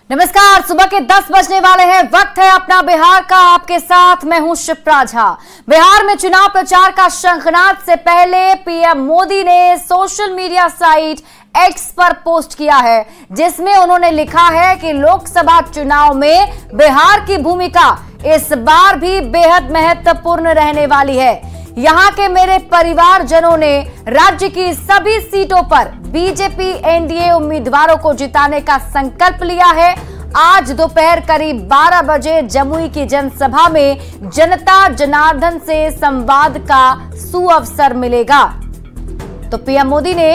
नमस्कार, सुबह के 10 बजने वाले हैं। वक्त है अपना बिहार का। आपके साथ मैं हूं शिप्रा झा। बिहार में चुनाव प्रचार का शंखनाद से पहले पीएम मोदी ने सोशल मीडिया साइट एक्स पर पोस्ट किया है, जिसमें उन्होंने लिखा है कि लोकसभा चुनाव में बिहार की भूमिका इस बार भी बेहद महत्वपूर्ण रहने वाली है। यहां के मेरे परिवारजनों ने राज्य की सभी सीटों पर बीजेपी एनडीए उम्मीदवारों को जिताने का संकल्प लिया है। आज दोपहर करीब 12 बजे जमुई की जनसभा में जनता जनार्दन से संवाद का सुअवसर मिलेगा। तो पीएम मोदी ने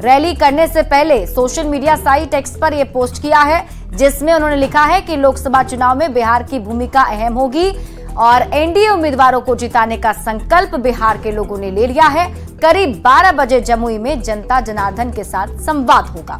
रैली करने से पहले सोशल मीडिया साइट एक्स पर यह पोस्ट किया है, जिसमें उन्होंने लिखा है कि लोकसभा चुनाव में बिहार की भूमिका अहम होगी और एनडीए उम्मीदवारों को जिताने का संकल्प बिहार के लोगों ने ले लिया है। करीब 12 बजे जमुई में जनता जनार्दन के साथ संवाद होगा।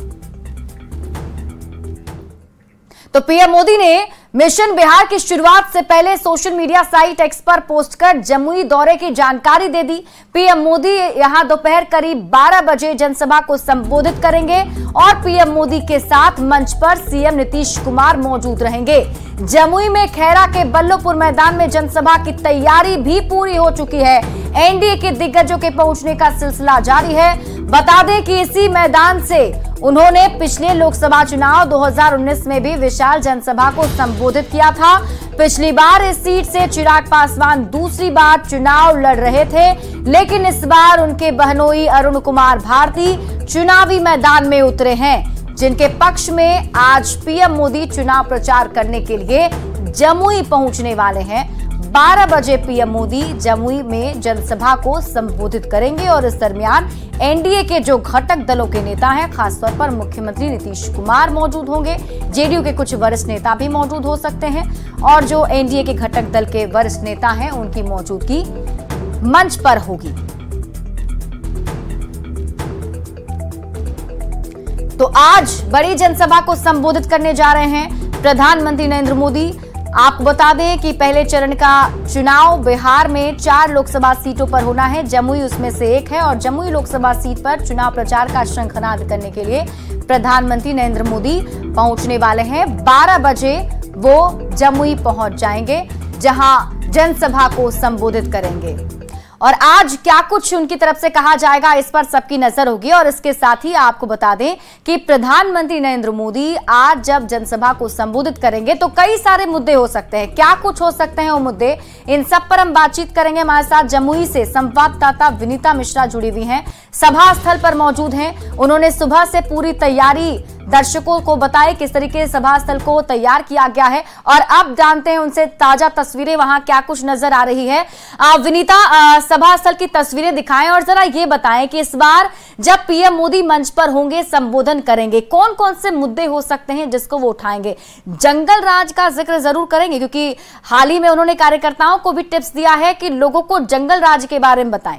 तो पीएम मोदी ने मिशन बिहार की शुरुआत से पहले सोशल मीडिया साइट एक्स पर पोस्ट कर जमुई दौरे की जानकारी दे दी। पीएम मोदी यहां दोपहर करीब 12 बजे जनसभा को संबोधित करेंगे और पीएम मोदी के साथ मंच पर सीएम नीतीश कुमार मौजूद रहेंगे। जमुई में खैरा के बल्लोपुर मैदान में जनसभा की तैयारी भी पूरी हो चुकी है। एनडीए के दिग्गजों के पहुंचने का सिलसिला जारी है। बता दें कि इसी मैदान से उन्होंने पिछले लोकसभा चुनाव 2019 में भी विशाल जनसभा को संबोधित किया था। पिछली बार इस सीट से चिराग पासवान दूसरी बार चुनाव लड़ रहे थे, लेकिन इस बार उनके बहनोई अरुण कुमार भारती चुनावी मैदान में उतरे हैं, जिनके पक्ष में आज पीएम मोदी चुनाव प्रचार करने के लिए जमुई पहुंचने वाले हैं। 12 बजे पीएम मोदी जमुई में जनसभा को संबोधित करेंगे और इस दरमियान एनडीए के जो घटक दलों के नेता हैं, खासतौर पर मुख्यमंत्री नीतीश कुमार मौजूद होंगे। जेडीयू के कुछ वरिष्ठ नेता भी मौजूद हो सकते हैं और जो एनडीए के घटक दल के वरिष्ठ नेता हैं, उनकी मौजूदगी मंच पर होगी। तो आज बड़ी जनसभा को संबोधित करने जा रहे हैं प्रधानमंत्री नरेंद्र मोदी। आपको बता दें कि पहले चरण का चुनाव बिहार में 4 लोकसभा सीटों पर होना है। जमुई उसमें से एक है और जमुई लोकसभा सीट पर चुनाव प्रचार का शंखनाद करने के लिए प्रधानमंत्री नरेंद्र मोदी पहुंचने वाले हैं। 12 बजे वो जमुई पहुंच जाएंगे, जहां जनसभा को संबोधित करेंगे और आज क्या कुछ उनकी तरफ से कहा जाएगा, इस पर सबकी नजर होगी। और इसके साथ ही आपको बता दें कि प्रधानमंत्री नरेंद्र मोदी आज जब जनसभा को संबोधित करेंगे तो कई सारे मुद्दे हो सकते हैं। क्या कुछ हो सकते हैं वो मुद्दे, इन सब पर हम बातचीत करेंगे। हमारे साथ जमुई से संवाददाता विनीता मिश्रा जुड़ी हुई हैं, सभा स्थल पर मौजूद हैं। उन्होंने सुबह से पूरी तैयारी दर्शकों को बताई, किस तरीके से सभा स्थल को तैयार किया गया है और अब जानते हैं उनसे ताजा तस्वीरें, वहां क्या कुछ नजर आ रही है। विनीता, सभा स्थल की तस्वीरें दिखाएं और जरा ये बताएं कि इस बार जब पीएम मोदी मंच पर होंगे, संबोधन करेंगे, कौन कौन से मुद्दे हो सकते हैं जिसको वो उठाएंगे। जंगल राज का जिक्र जरूर करेंगे, क्योंकि हाल ही में उन्होंने कार्यकर्ताओं को भी टिप्स दिया है कि लोगों को जंगल राज के बारे में बताएं।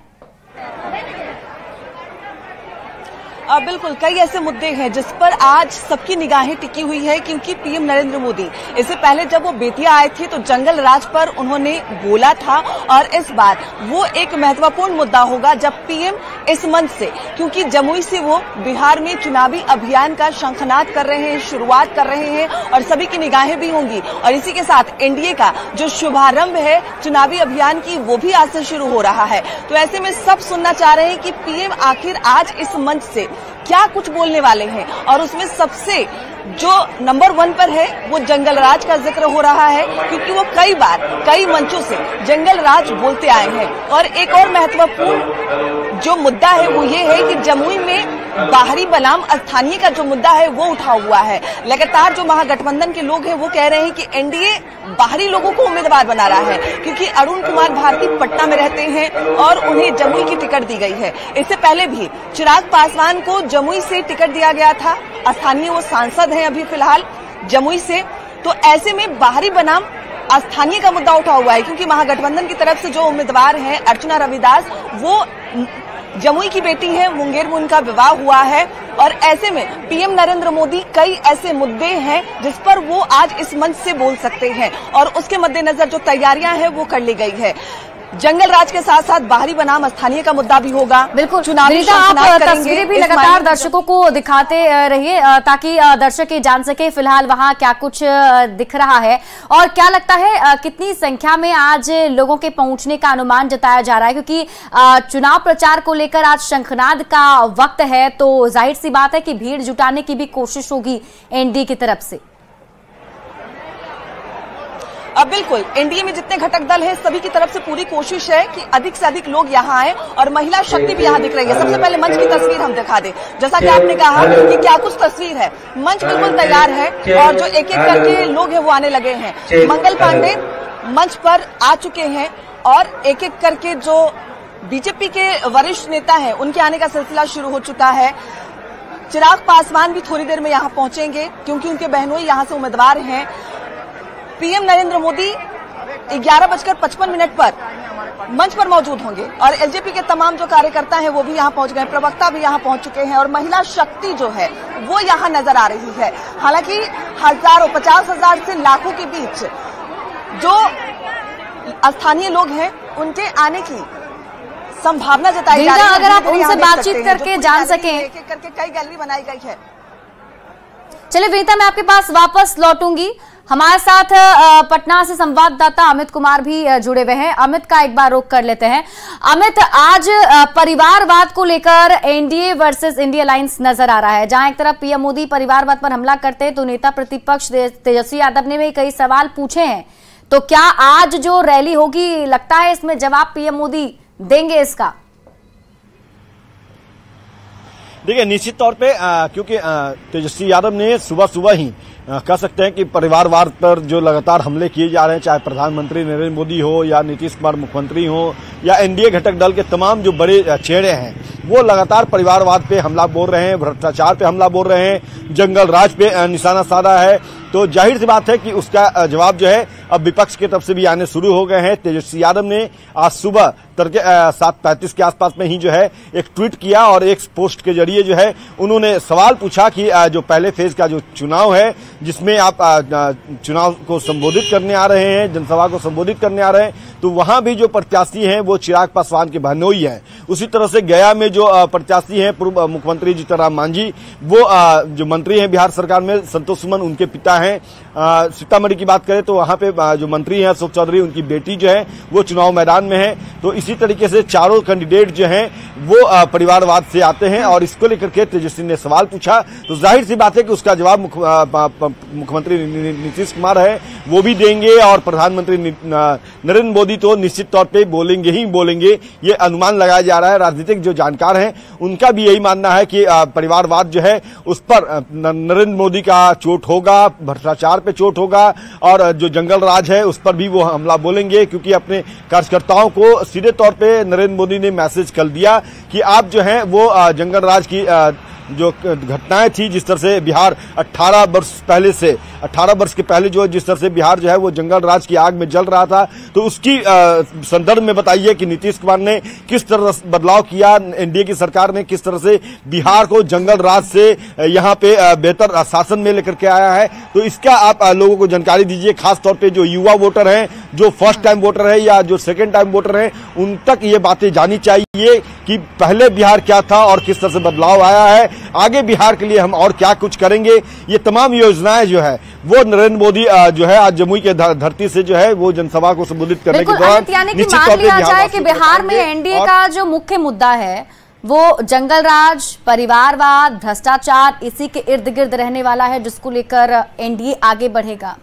बिल्कुल, कई ऐसे मुद्दे हैं जिस पर आज सबकी निगाहें टिकी हुई है, क्योंकि पीएम नरेंद्र मोदी इससे पहले जब वो बेतिया आए थे तो जंगल राज पर उन्होंने बोला था और इस बार वो एक महत्वपूर्ण मुद्दा होगा जब पीएम इस मंच से, क्योंकि जमुई से वो बिहार में चुनावी अभियान का शंखनाद कर रहे हैं, शुरुआत कर रहे हैं और सभी की निगाहें भी होंगी। और इसी के साथ एनडीए का जो शुभारंभ है चुनावी अभियान की, वो भी आज से शुरू हो रहा है। तो ऐसे में सब सुनना चाह रहे हैं कि पीएम आखिर आज इस मंच से क्या कुछ बोलने वाले हैं और उसमें सबसे जो नंबर 1 पर है वो जंगल राज का जिक्र हो रहा है, क्योंकि वो कई बार कई मंचों से जंगल राज बोलते आए हैं। और एक और महत्वपूर्ण जो मुद्दा है वो ये है कि जमुई में बाहरी बनाम स्थानीय का जो मुद्दा है वो उठा हुआ है। लगातार जो महागठबंधन के लोग हैं वो कह रहे हैं कि एनडीए बाहरी लोगों को उम्मीदवार बना रहा है, क्योंकि अरुण कुमार भारती पटना में रहते हैं और उन्हें जमुई की टिकट दी गई है। इससे पहले भी चिराग पासवान को जमुई से टिकट दिया गया था, स्थानीय वो सांसद हैं अभी फिलहाल जमुई से। तो ऐसे में बाहरी बनाम स्थानीय का मुद्दा उठा हुआ है, क्योंकि महागठबंधन की तरफ से जो उम्मीदवार हैं अर्चना रविदास, वो जमुई की बेटी है, मुंगेर में उनका विवाह हुआ है। और ऐसे में पीएम नरेंद्र मोदी कई ऐसे मुद्दे हैं जिस पर वो आज इस मंच से बोल सकते हैं और उसके मद्देनजर जो तैयारियां हैं वो कर ली गई है। जंगल राज के साथ साथ बाहरी बनाम स्थानीय का मुद्दा भी होगा। बिल्कुल चुनावी आप तस्वीरें भी लगातार दर्शकों को दिखाते रहिए ताकि दर्शक ये जान सके फिलहाल वहां क्या कुछ दिख रहा है और क्या लगता है कितनी संख्या में आज लोगों के पहुंचने का अनुमान जताया जा रहा है, क्योंकि चुनाव प्रचार को लेकर आज शंखनाद का वक्त है तो जाहिर सी बात है कि भीड़ जुटाने की भी कोशिश होगी एनडीए की तरफ से। अब बिल्कुल एनडीए में जितने घटक दल हैं सभी की तरफ से पूरी कोशिश है कि अधिक से अधिक लोग यहाँ आए और महिला शक्ति भी यहाँ दिख रही है। सबसे पहले मंच की तस्वीर हम दिखा दें, जैसा कि आपने कहा कि क्या कुछ तस्वीर है, मंच बिल्कुल तैयार है और जो एक एक करके लोग हैं वो आने लगे हैं। मंगल पांडे मंच पर आ चुके हैं और एक एक करके जो बीजेपी के वरिष्ठ नेता हैं उनके आने का सिलसिला शुरू हो चुका है। चिराग पासवान भी थोड़ी देर में यहाँ पहुंचेंगे क्योंकि उनके बहनोई यहाँ से उम्मीदवार हैं। पीएम नरेंद्र मोदी 11:55 पर मंच पर मौजूद होंगे और एलजेपी के तमाम जो कार्यकर्ता हैं वो भी यहाँ पहुंच गए, प्रवक्ता भी यहाँ पहुंच चुके हैं और महिला शक्ति जो है वो यहाँ नजर आ रही है। हालांकि हजारों 50,000 से लाखों के बीच जो स्थानीय लोग हैं उनके आने की संभावना जताई जा रही है। अगर आप उनसे बातचीत करके जान सकें, एक एक करके कई गैलरी बनाई गई है। चलिए विनीता, मैं आपके पास वापस लौटूंगी। हमारे साथ पटना से संवाददाता अमित कुमार भी जुड़े हुए हैं। अमित का एक बार रुख कर लेते हैं। अमित, आज परिवारवाद को लेकर एनडीए वर्सेस इंडिया अलायंस नजर आ रहा है। जहां एक तरफ पीएम मोदी परिवारवाद पर हमला करते हैं तो नेता प्रतिपक्ष तेजस्वी यादव ने भी कई सवाल पूछे हैं। तो क्या आज जो रैली होगी लगता है इसमें जवाब पीएम मोदी देंगे इसका? देखिए, निश्चित तौर पे क्योंकि तेजस्वी यादव ने सुबह ही कह सकते हैं कि परिवारवाद पर जो लगातार हमले किए जा रहे हैं, चाहे प्रधानमंत्री नरेंद्र मोदी हो या नीतीश कुमार मुख्यमंत्री हो या एनडीए घटक दल के तमाम जो बड़े चेहरे हैं वो लगातार परिवारवाद पे हमला बोल रहे हैं, भ्रष्टाचार पे हमला बोल रहे हैं, जंगल राज पे निशाना साधा है। तो जाहिर सी बात है कि उसका जवाब जो है अब विपक्ष की तरफ से भी आने शुरू हो गए हैं। तेजस्वी यादव ने आज सुबह तड़के 7:35 के आसपास में ही जो है एक ट्वीट किया और एक पोस्ट के जरिए जो है उन्होंने सवाल पूछा कि जो पहले फेज का जो चुनाव है जिसमें आप चुनाव को संबोधित करने आ रहे हैं, जनसभा को संबोधित करने आ रहे हैं, तो वहां भी जो प्रत्याशी हैं वो चिराग पासवान के बहनोई हैं। उसी तरह से गया में जो प्रत्याशी हैं पूर्व मुख्यमंत्री जीतन राम मांझी, वो जो मंत्री हैं बिहार सरकार में संतोष सुमन उनके पिता हैं। सीतामढ़ी की बात करें तो वहां पे जो मंत्री हैं अशोक चौधरी, उनकी बेटी जो है वो चुनाव मैदान में है। तो इसी तरीके से चारों कैंडिडेट जो हैं वो परिवारवाद से आते हैं और इसको लेकर के तेजस्वी ने सवाल पूछा। तो जाहिर सी बात है कि उसका जवाब मुख्यमंत्री नीतीश कुमार है वो भी देंगे और प्रधानमंत्री नरेंद्र मोदी तो निश्चित तौर पे बोलेंगे ही बोलेंगे, ये अनुमान लगाया जा रहा है। राजनीतिक जो जानकार हैं उनका भी यही मानना है कि परिवारवाद जो है उस पर नरेंद्र मोदी का चोट होगा, भ्रष्टाचार पे चोट होगा और जो जंगल राज है उस पर भी वो हमला बोलेंगे, क्योंकि अपने कार्यकर्ताओं को सीधे तौर पे नरेंद्र मोदी ने मैसेज कर दिया कि आप जो है वो जंगल राज की जो घटनाएं थी, जिस तरह से बिहार 18 वर्ष के पहले जो जिस तरह से बिहार जो है वो जंगल राज की आग में जल रहा था, तो उसकी संदर्भ में बताइए कि नीतीश कुमार ने किस तरह बदलाव किया, एनडीए की सरकार ने किस तरह से बिहार को जंगल राज से यहाँ पे बेहतर शासन में लेकर के आया है। तो इसका आप लोगों को जानकारी दीजिए, खासतौर पर जो युवा वोटर हैं, जो फर्स्ट टाइम वोटर है या जो सेकेंड टाइम वोटर है, उन तक ये बातें जानी चाहिए कि पहले बिहार क्या था और किस तरह से बदलाव आया है, आगे बिहार के लिए हम और क्या कुछ करेंगे। ये तमाम योजनाएं जो है वो नरेंद्र मोदी जो है आज जमुई के धरती से जो है वो जनसभा को संबोधित करने के दौरान निश्चित तौर पे मान जाए कि बिहार में एनडीए का जो मुख्य मुद्दा है वो जंगल राज, परिवारवाद, भ्रष्टाचार, इसी के इर्द गिर्द रहने वाला है जिसको लेकर एनडीए आगे बढ़ेगा।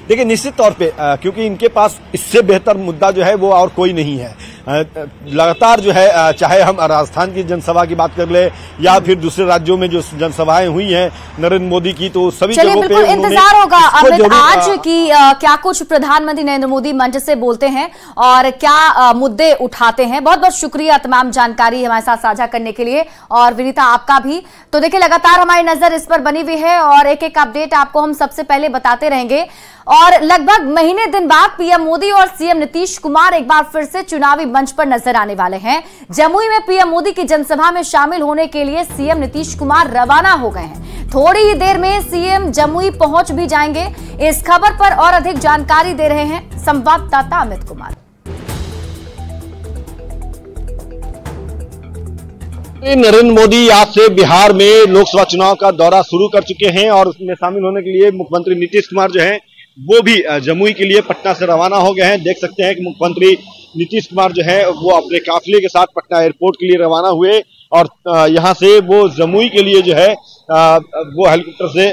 देखिए, निश्चित तौर पे क्योंकि इनके पास इससे बेहतर मुद्दा जो है वो और कोई नहीं है। लगातार जो है चाहे हम राजस्थान की जनसभा की बात कर ले या फिर दूसरे राज्यों में जो जनसभाएं हुई हैं नरेंद्र मोदी की, तो सभी जगहों पे इंतजार होगा अमित आज की क्या कुछ प्रधानमंत्री नरेंद्र मोदी मंच से बोलते हैं और क्या मुद्दे उठाते हैं। बहुत बहुत शुक्रिया तमाम जानकारी हमारे साथ साझा करने के लिए और विनीता आपका भी। तो देखिए, लगातार हमारी नजर इस पर बनी हुई है और एक एक अपडेट आपको हम सबसे पहले बताते रहेंगे। और लगभग महीने दिन बाद पीएम मोदी और सीएम नीतीश कुमार एक बार फिर से चुनावी मंच पर नजर आने वाले हैं। जमुई में पीएम मोदी की जनसभा में शामिल होने के लिए सीएम नीतीश कुमार रवाना हो गए हैं। थोड़ी ही देर में सीएम जमुई पहुंच भी जाएंगे। इस खबर पर और अधिक जानकारी दे रहे हैं संवाददाता अमित कुमार। नरेंद्र मोदी आज से बिहार में लोकसभा चुनाव का दौरा शुरू कर चुके हैं और उसमें शामिल होने के लिए मुख्यमंत्री नीतीश कुमार जो हैं वो भी जमुई के लिए पटना से रवाना हो गए हैं। देख सकते हैं कि मुख्यमंत्री नीतीश कुमार जो है वो अपने काफिले के साथ पटना एयरपोर्ट के लिए रवाना हुए और यहां से वो जमुई के लिए जो है वो हेलीकॉप्टर से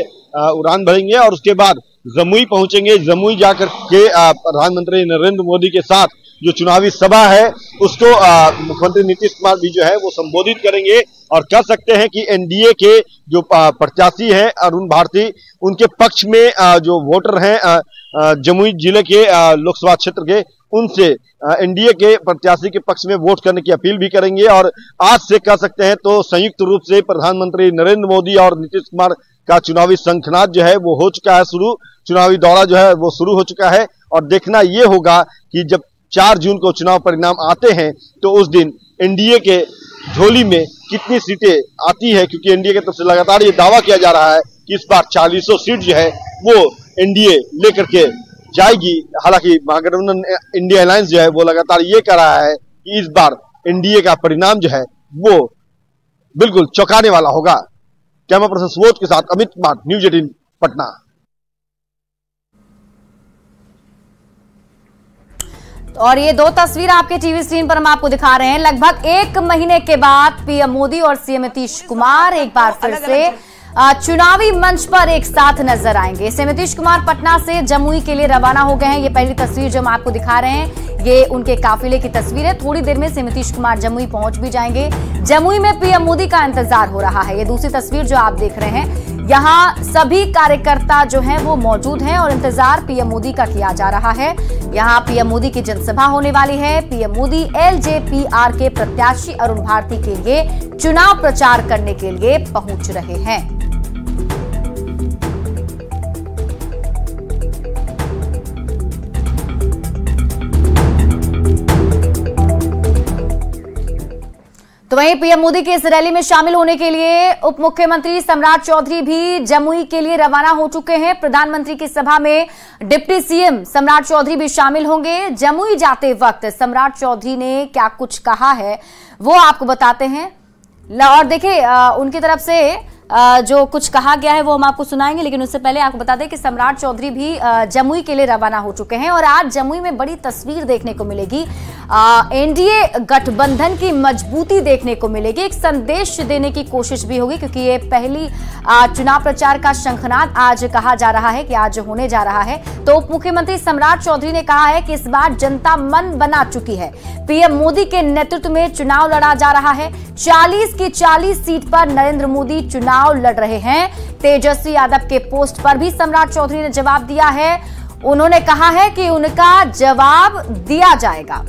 उड़ान भरेंगे और उसके बाद जमुई पहुंचेंगे। जमुई जाकर के प्रधानमंत्री नरेंद्र मोदी के साथ जो चुनावी सभा है उसको मुख्यमंत्री नीतीश कुमार भी जो है वो संबोधित करेंगे और कह सकते हैं कि एनडीए के जो प्रत्याशी हैं अरुण भारती उनके पक्ष में जो वोटर हैं जमुई जिले के लोकसभा क्षेत्र के उनसे एनडीए के प्रत्याशी के पक्ष में वोट करने की अपील भी करेंगे। और आज से कह सकते हैं तो संयुक्त रूप से प्रधानमंत्री नरेंद्र मोदी और नीतीश कुमार का चुनावी शंखनाद जो है वो हो चुका है शुरू। चुनावी दौरा जो है वो शुरू हो चुका है और देखना ये होगा कि जब 4 जून को चुनाव परिणाम आते हैं तो उस दिन एनडीए के झोली में कितनी सीटें आती है, क्योंकि एनडीए की तरफ से लगातार ये दावा किया जा रहा है कि इस बार 40 सीट जो है वो एनडीए लेकर के जाएगी। हालांकि महागठबंधन इंडिया अलायंस जो है वो लगातार ये कह रहा है कि इस बार एनडीए का परिणाम जो है वो बिल्कुल चौंकाने वाला होगा। कैमरा पर्सन सुबोध के साथ अमित कुमार, न्यूज 18 पटना। और ये 2 तस्वीर आपके टीवी स्क्रीन पर हम आपको दिखा रहे हैं। लगभग 1 महीने के बाद पीएम मोदी और सीएम नीतीश कुमार एक बार फिर से चुनावी मंच पर एक साथ नजर आएंगे। सीएम नीतीश कुमार पटना से जमुई के लिए रवाना हो गए हैं। ये पहली तस्वीर जो हम आपको दिखा रहे हैं ये उनके काफिले की तस्वीर है। थोड़ी देर में सीएम नीतीश कुमार जमुई पहुंच भी जाएंगे। जमुई में पीएम मोदी का इंतजार हो रहा है। ये दूसरी तस्वीर जो आप देख रहे हैं, यहाँ सभी कार्यकर्ता जो हैं वो मौजूद हैं और इंतजार पीएम मोदी का किया जा रहा है। यहाँ पीएम मोदी की जनसभा होने वाली है। पीएम मोदी एलजेपीआर के प्रत्याशी अरुण भारती के लिए चुनाव प्रचार करने के लिए पहुंच रहे हैं। तो वहीं पीएम मोदी की इस रैली में शामिल होने के लिए उप मुख्यमंत्री सम्राट चौधरी भी जमुई के लिए रवाना हो चुके हैं। प्रधानमंत्री की सभा में डिप्टी सीएम सम्राट चौधरी भी शामिल होंगे। जमुई जाते वक्त सम्राट चौधरी ने क्या कुछ कहा है वो आपको बताते हैं और देखिए उनकी तरफ से जो कुछ कहा गया है वो हम आपको सुनाएंगे, लेकिन उससे पहले आपको बता दें कि सम्राट चौधरी भी जमुई के लिए रवाना हो चुके हैं और आज जमुई में बड़ी तस्वीर देखने को मिलेगी। एनडीए गठबंधन की मजबूती देखने को मिलेगी। एक संदेश देने की कोशिश भी होगी क्योंकि ये पहली चुनाव प्रचार का शंखनाद आज कहा जा रहा है कि आज होने जा रहा है। तो उप मुख्यमंत्री सम्राट चौधरी ने कहा है कि इस बार जनता मन बना चुकी है। पीएम मोदी के नेतृत्व में चुनाव लड़ा जा रहा है। 40 की 40 सीट पर नरेंद्र मोदी चुनाव लड़ रहे हैं। तेजस्वी यादव के पोस्ट पर भी सम्राट चौधरी ने जवाब दिया है। उन्होंने कहा है कि उनका जवाब दिया जाएगा।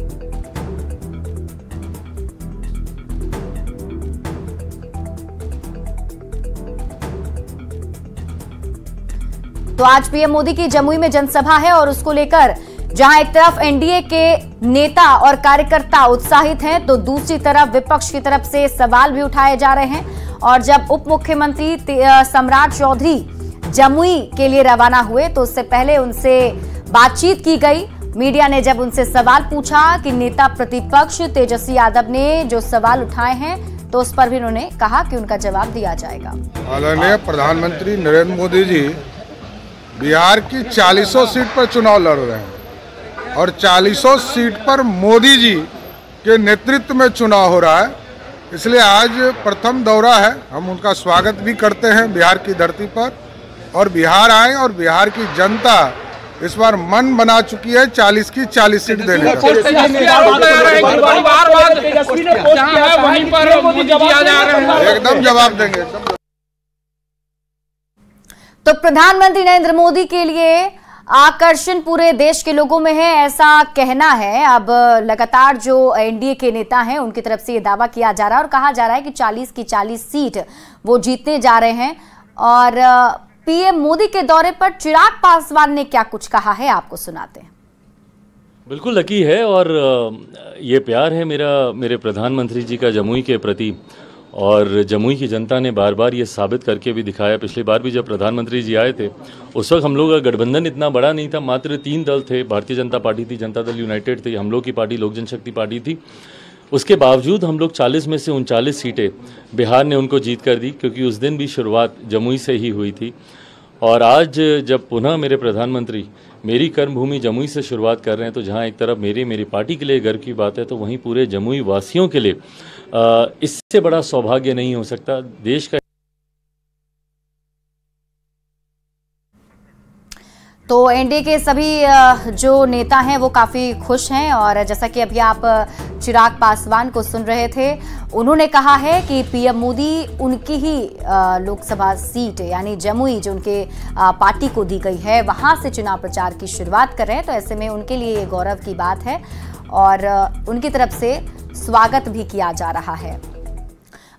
तो आज पीएम मोदी की जमुई में जनसभा है और उसको लेकर जहां एक तरफ एनडीए के नेता और कार्यकर्ता उत्साहित हैं तो दूसरी तरफ विपक्ष की तरफ से सवाल भी उठाए जा रहे हैं। और जब उप मुख्यमंत्री सम्राट चौधरी जमुई के लिए रवाना हुए तो उससे पहले उनसे बातचीत की गई। मीडिया ने जब उनसे सवाल पूछा कि नेता प्रतिपक्ष तेजस्वी यादव ने जो सवाल उठाए हैं तो उस पर भी उन्होंने कहा कि उनका जवाब दिया जाएगा। आदरणीय प्रधानमंत्री नरेंद्र मोदी जी बिहार की 40 सीट पर चुनाव लड़ रहे हैं और 40 सीट पर मोदी जी के नेतृत्व में चुनाव हो रहा है। इसलिए आज प्रथम दौरा है। हम उनका स्वागत भी करते हैं बिहार की धरती पर और बिहार आए और बिहार की जनता इस बार मन बना चुकी है 40 की 40 सीट देने का। एकदम जवाब देंगे। तो प्रधानमंत्री नरेंद्र मोदी के लिए आकर्षण पूरे देश के लोगों में है, ऐसा कहना है। अब लगातार जो एनडीए के नेता हैं उनकी तरफ से ये दावा किया जा रहा है और कहा जा रहा है कि 40 की 40 सीट वो जीतने जा रहे हैं। और पीएम मोदी के दौरे पर चिराग पासवान ने क्या कुछ कहा है, आपको सुनाते हैं। बिल्कुल लकी है और ये प्यार है मेरे प्रधानमंत्री जी का जमुई के प्रति, और जमुई की जनता ने बार बार ये साबित करके भी दिखाया। पिछली बार भी जब प्रधानमंत्री जी आए थे उस वक्त हम लोग का गठबंधन इतना बड़ा नहीं था, मात्र 3 दल थे, भारतीय जनता पार्टी थी, जनता दल यूनाइटेड थी, हम लोग की पार्टी लोक जनशक्ति पार्टी थी। उसके बावजूद हम लोग 40 में से 39 सीटें बिहार ने उनको जीत कर दी, क्योंकि उस दिन भी शुरुआत जमुई से ही हुई थी। और आज जब पुनः मेरे प्रधानमंत्री मेरी कर्मभूमि जमुई से शुरुआत कर रहे हैं, तो जहां एक तरफ मेरी पार्टी के लिए गर्व की बात है, तो वहीं पूरे जमुई वासियों के लिए इससे बड़ा सौभाग्य नहीं हो सकता। देश का तो एनडीए के सभी जो नेता हैं वो काफ़ी खुश हैं, और जैसा कि अभी आप चिराग पासवान को सुन रहे थे, उन्होंने कहा है कि पीएम मोदी उनकी ही लोकसभा सीट यानी जमुई जो उनके पार्टी को दी गई है वहां से चुनाव प्रचार की शुरुआत कर रहे हैं। तो ऐसे में उनके लिए ये गौरव की बात है और उनकी तरफ से स्वागत भी किया जा रहा है।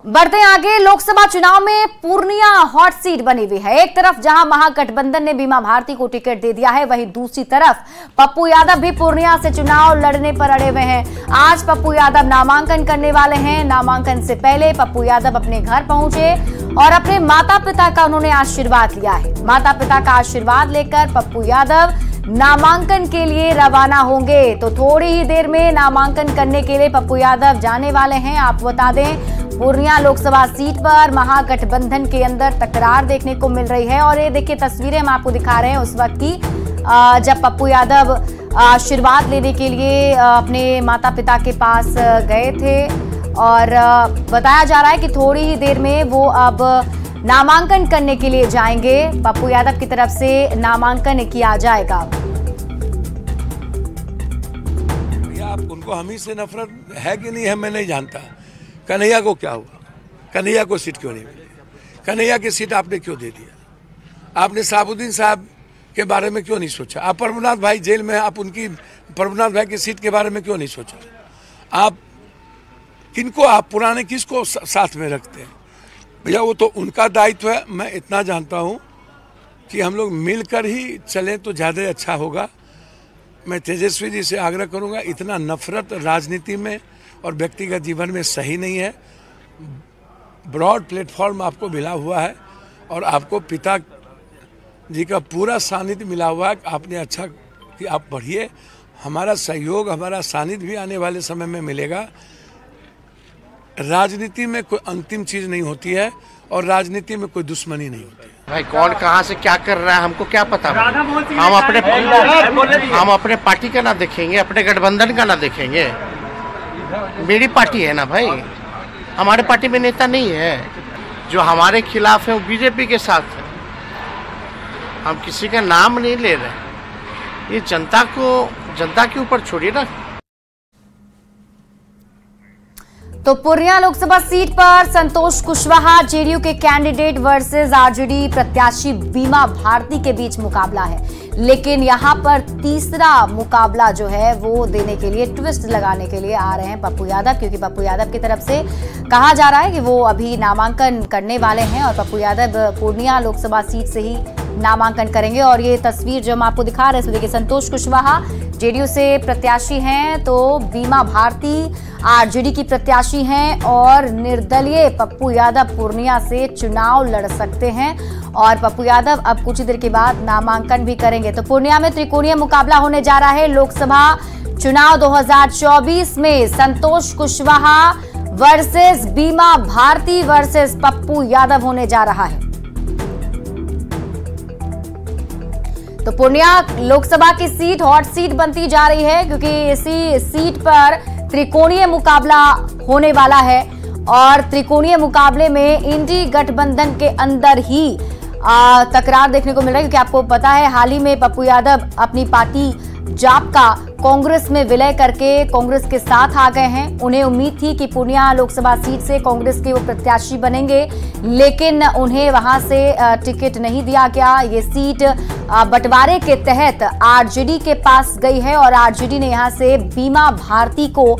बढ़ते आगे, लोकसभा चुनाव में पूर्णिया हॉट सीट बनी हुई है। एक तरफ जहां महागठबंधन ने बीमा भारती को टिकट दे दिया है, वहीं दूसरी तरफ पप्पू यादव भी पूर्णिया से चुनाव लड़ने पर अड़े हुए हैं। आज पप्पू यादव नामांकन करने वाले हैं। नामांकन से पहले पप्पू यादव अपने घर पहुंचे और अपने माता पिता का उन्होंने आशीर्वाद लिया है। माता पिता का आशीर्वाद लेकर पप्पू यादव नामांकन के लिए रवाना होंगे। तो थोड़ी ही देर में नामांकन करने के लिए पप्पू यादव जाने वाले हैं। आपको बता दें, पूर्णिया लोकसभा सीट पर महागठबंधन के अंदर तकरार देखने को मिल रही है, और ये देखिए तस्वीरें हम आपको दिखा रहे हैं उस वक्त की, जब पप्पू यादव आशीर्वाद लेने के लिए अपने माता पिता के पास गए थे। और बताया जा रहा है कि थोड़ी ही देर में वो अब नामांकन करने के लिए जाएंगे। पप्पू यादव की तरफ से नामांकन किया जाएगा। आप उनको हम ही से नफरत है कि नहीं है मैं नहीं जानता। कन्हैया को क्या हुआ? कन्हैया को सीट क्यों नहीं मिली? कन्हैया की सीट आपने क्यों दे दिया? आपने साबुद्दीन साहब के बारे में क्यों नहीं सोचा? आप प्रभुनाथ भाई जेल में, आप उनकी प्रभुनाथ भाई की सीट के बारे में क्यों नहीं सोचा? आप किनको, आप पुराने किसको साथ में रखते हैं? भैया वो तो उनका दायित्व है। मैं इतना जानता हूँ कि हम लोग मिलकर ही चलें तो ज़्यादा अच्छा होगा। मैं तेजस्वी जी से आग्रह करूँगा, इतना नफरत राजनीति में और व्यक्तिगत जीवन में सही नहीं है। ब्रॉड प्लेटफॉर्म आपको मिला हुआ है और आपको पिता जी का पूरा सानिध्य मिला हुआ है। आपने अच्छा कि आप बढ़िए, हमारा सहयोग, हमारा सानिध्य भी आने वाले समय में मिलेगा। राजनीति में कोई अंतिम चीज नहीं होती है और राजनीति में कोई दुश्मनी नहीं होती है। भाई कौन कहाँ से क्या कर रहा है हमको क्या पता। हम अपने पार्टी का ना देखेंगे, अपने गठबंधन का ना देखेंगे। मेरी पार्टी है ना भाई, हमारे पार्टी में नेता नहीं है। जो हमारे खिलाफ है वो बीजेपी के साथ है। हम किसी का नाम नहीं ले रहे। ये जनता के ऊपर छोड़िए ना। तो पूर्णिया लोकसभा सीट पर संतोष कुशवाहा जेडीयू के कैंडिडेट वर्सेस आरजेडी प्रत्याशी बीमा भारती के बीच मुकाबला है। लेकिन यहां पर तीसरा मुकाबला जो है वो देने के लिए, ट्विस्ट लगाने के लिए आ रहे हैं पप्पू यादव, क्योंकि पप्पू यादव की तरफ से कहा जा रहा है कि वो अभी नामांकन करने वाले हैं और पप्पू यादव पूर्णिया लोकसभा सीट से ही नामांकन करेंगे। और ये तस्वीर जो हम आपको दिखा रहे हैं इसमें देखिए, संतोष कुशवाहा जेडीयू से प्रत्याशी हैं, तो बीमा भारती आरजेडी की प्रत्याशी हैं और निर्दलीय पप्पू यादव पूर्णिया से चुनाव लड़ सकते हैं। और पप्पू यादव अब कुछ ही देर के बाद नामांकन भी करेंगे। तो पूर्णिया में त्रिकोणीय मुकाबला होने जा रहा है। लोकसभा चुनाव 2024 में संतोष कुशवाहा वर्सेस बीमा भारती वर्सेस पप्पू यादव होने जा रहा है। तो पूर्णिया लोकसभा की सीट हॉट सीट बनती जा रही है, क्योंकि इसी सीट पर त्रिकोणीय मुकाबला होने वाला है। और त्रिकोणीय मुकाबले में इंडी गठबंधन के अंदर ही तकरार देखने को मिल रहा है, क्योंकि आपको पता है हाल ही में पप्पू यादव अपनी पार्टी जाप का कांग्रेस में विलय करके कांग्रेस के साथ आ गए हैं। उन्हें उम्मीद थी कि पूर्णिया लोकसभा सीट से कांग्रेस के वो प्रत्याशी बनेंगे, लेकिन उन्हें वहां से टिकट नहीं दिया गया। ये सीट बंटवारे के तहत आरजेडी के पास गई है और आरजेडी ने यहां से बीमा भारती को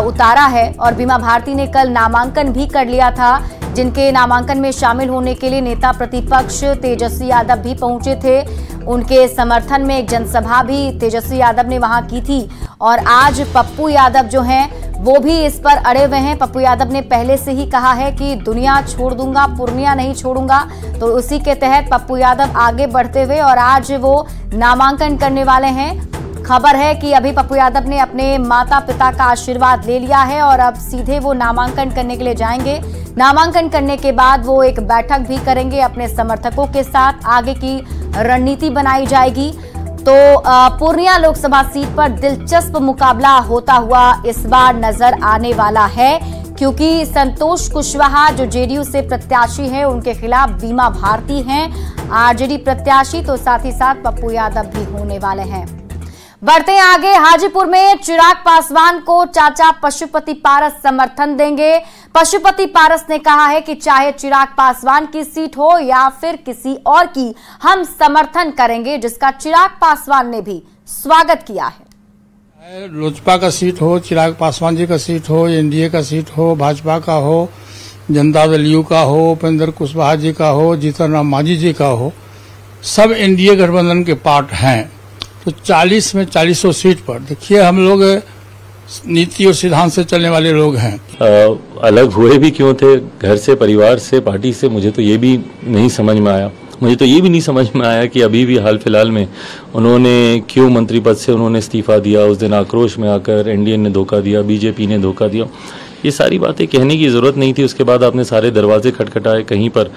उतारा है। और बीमा भारती ने कल नामांकन भी कर लिया था, जिनके नामांकन में शामिल होने के लिए नेता प्रतिपक्ष तेजस्वी यादव भी पहुंचे थे। उनके समर्थन में एक जनसभा भी तेजस्वी यादव ने वहां की थी और आज पप्पू यादव जो हैं वो भी इस पर अड़े हुए हैं। पप्पू यादव ने पहले से ही कहा है कि दुनिया छोड़ दूंगा, पूर्णिया नहीं छोड़ूंगा, तो उसी के तहत पप्पू यादव आगे बढ़ते हुए और आज वो नामांकन करने वाले हैं। खबर है कि अभी पप्पू यादव ने अपने माता पिता का आशीर्वाद ले लिया है और अब सीधे वो नामांकन करने के लिए जाएंगे। नामांकन करने के बाद वो एक बैठक भी करेंगे अपने समर्थकों के साथ, आगे की रणनीति बनाई जाएगी। तो पूर्णिया लोकसभा सीट पर दिलचस्प मुकाबला होता हुआ इस बार नजर आने वाला है, क्योंकि संतोष कुशवाहा जो जेडीयू से प्रत्याशी हैं उनके खिलाफ बीमा भारती हैं आरजेडी प्रत्याशी, तो साथ ही साथ पप्पू यादव भी होने वाले हैं। बढ़ते हैं आगे। हाजीपुर में चिराग पासवान को चाचा पशुपति पारस समर्थन देंगे। पशुपति पारस ने कहा है कि चाहे चिराग पासवान की सीट हो या फिर किसी और की, हम समर्थन करेंगे, जिसका चिराग पासवान ने भी स्वागत किया है। लोजपा का सीट हो, चिराग पासवान जी का सीट हो, एनडीए का सीट हो, भाजपा का हो, जनता दल यू का हो, उपेंद्र कुशवाहा जी का हो, जीतन राम मांझी जी का हो, सब एनडीए गठबंधन के पार्ट हैं। तो 40 में 40 सीट पर देखिए, हम लोग नीति और सिद्धांत से चलने वाले लोग हैं। अलग हुए भी क्यों थे, घर से, परिवार से, पार्टी से, मुझे तो ये भी नहीं समझ में आया। मुझे तो ये भी नहीं समझ में आया कि अभी भी हाल फिलहाल में उन्होंने क्यों मंत्री पद से उन्होंने इस्तीफा दिया। उस दिन आक्रोश में आकर एनडीए ने धोखा दिया, बीजेपी ने धोखा दिया, ये सारी बातें कहने की जरूरत नहीं थी। उसके बाद आपने सारे दरवाजे खटखटाए, कहीं पर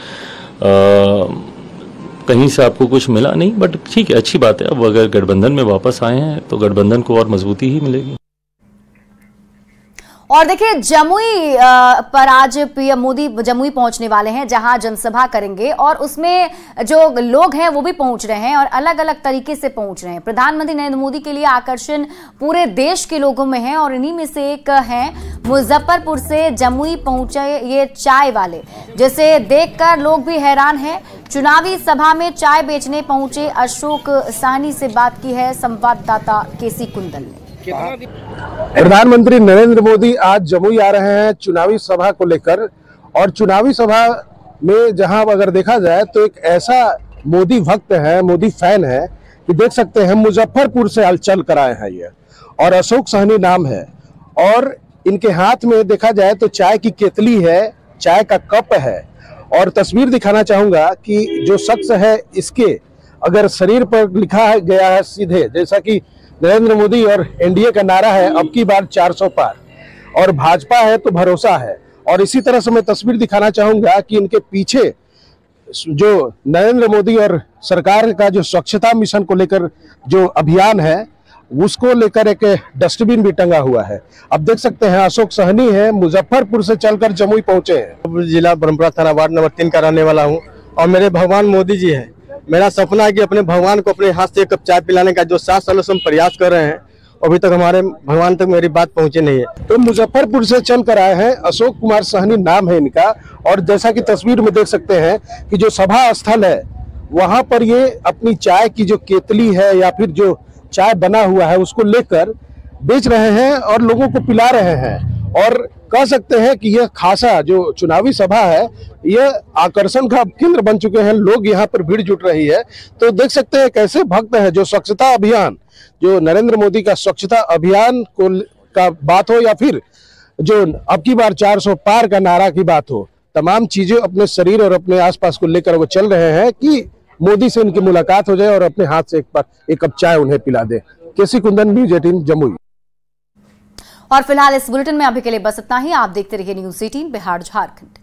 कहीं से आपको कुछ मिला नहीं, बट ठीक है, अच्छी बात है। अब अगर गठबंधन में वापस आए हैं तो गठबंधन को और मजबूती ही मिलेगी। और देखिए, जमुई पर आज पीएम मोदी जमुई पहुंचने वाले हैं, जहां जनसभा करेंगे और उसमें जो लोग हैं वो भी पहुंच रहे हैं और अलग अलग तरीके से पहुंच रहे हैं। प्रधानमंत्री नरेंद्र मोदी के लिए आकर्षण पूरे देश के लोगों में है और इन्हीं में से एक हैं मुजफ्फरपुर से जमुई पहुंचे ये चाय वाले, जिसे देखकर लोग भी हैरान हैं। चुनावी सभा में चाय बेचने पहुंचे अशोक साहनी से बात की है संवाददाता केसी कुंदल ने। प्रधानमंत्री नरेंद्र मोदी आज जमुई आ रहे हैं चुनावी सभा को लेकर, और चुनावी सभा में जहां अगर देखा जाए तो एक ऐसा मोदी भक्त है, मोदी फैन है कि देख सकते हैं मुजफ्फरपुर से हलचल कराए हैं ये, और अशोक साहनी नाम है। और इनके हाथ में देखा जाए तो चाय की केतली है, चाय का कप है, और तस्वीर दिखाना चाहूंगा कि जो शख्स है इसके अगर शरीर पर लिखा गया है सीधे, जैसा कि नरेंद्र मोदी और एनडीए का नारा है अब की बार 400 पार, और भाजपा है तो भरोसा है। और इसी तरह से मैं तस्वीर दिखाना चाहूंगा कि इनके पीछे जो नरेंद्र मोदी और सरकार का जो स्वच्छता मिशन को लेकर जो अभियान है उसको लेकर एक डस्टबिन भी टंगा हुआ है। अब देख सकते हैं अशोक साहनी है, मुजफ्फरपुर से चलकर जमुई पहुंचे हैं। जिला ब्रह्मपुरा थाना वार्ड नंबर 3 का रहने वाला हूं और मेरे भगवान मोदी जी हैं। मेरा सपना है कि अपने भगवान को अपने हाथ से एक कप चाय पिलाने का जो 7 सालों से हम प्रयास कर रहे हैं, अभी तक हमारे भगवान तक मेरी बात पहुंची नहीं है। तो मुजफ्फरपुर से चल कर आए हैं, अशोक कुमार साहनी नाम है इनका, और जैसा कि तस्वीर में देख सकते हैं कि जो सभा स्थल है वहां पर ये अपनी चाय की जो केतली है या फिर जो चाय बना हुआ है उसको लेकर बेच रहे हैं और लोगों को पिला रहे हैं। और कह सकते हैं कि यह खासा जो चुनावी सभा है यह आकर्षण का केंद्र बन चुके हैं, लोग यहाँ पर भीड़ जुट रही है। तो देख सकते हैं कैसे भक्त हैं, जो स्वच्छता अभियान, जो नरेंद्र मोदी का स्वच्छता अभियान को का बात हो या फिर जो अब की बार 400 पार का नारा की बात हो, तमाम चीजें अपने शरीर और अपने आसपास को लेकर वो चल रहे हैं कि मोदी से इनकी मुलाकात हो जाए और अपने हाथ से एक कप चाय उन्हें पिला दे। केसी कुंदन, न्यूज़ 18 जमुई। और फिलहाल इस बुलेटिन में अभी के लिए बस इतना ही। आप देखते रहिए न्यूज़ 18 बिहार झारखंड।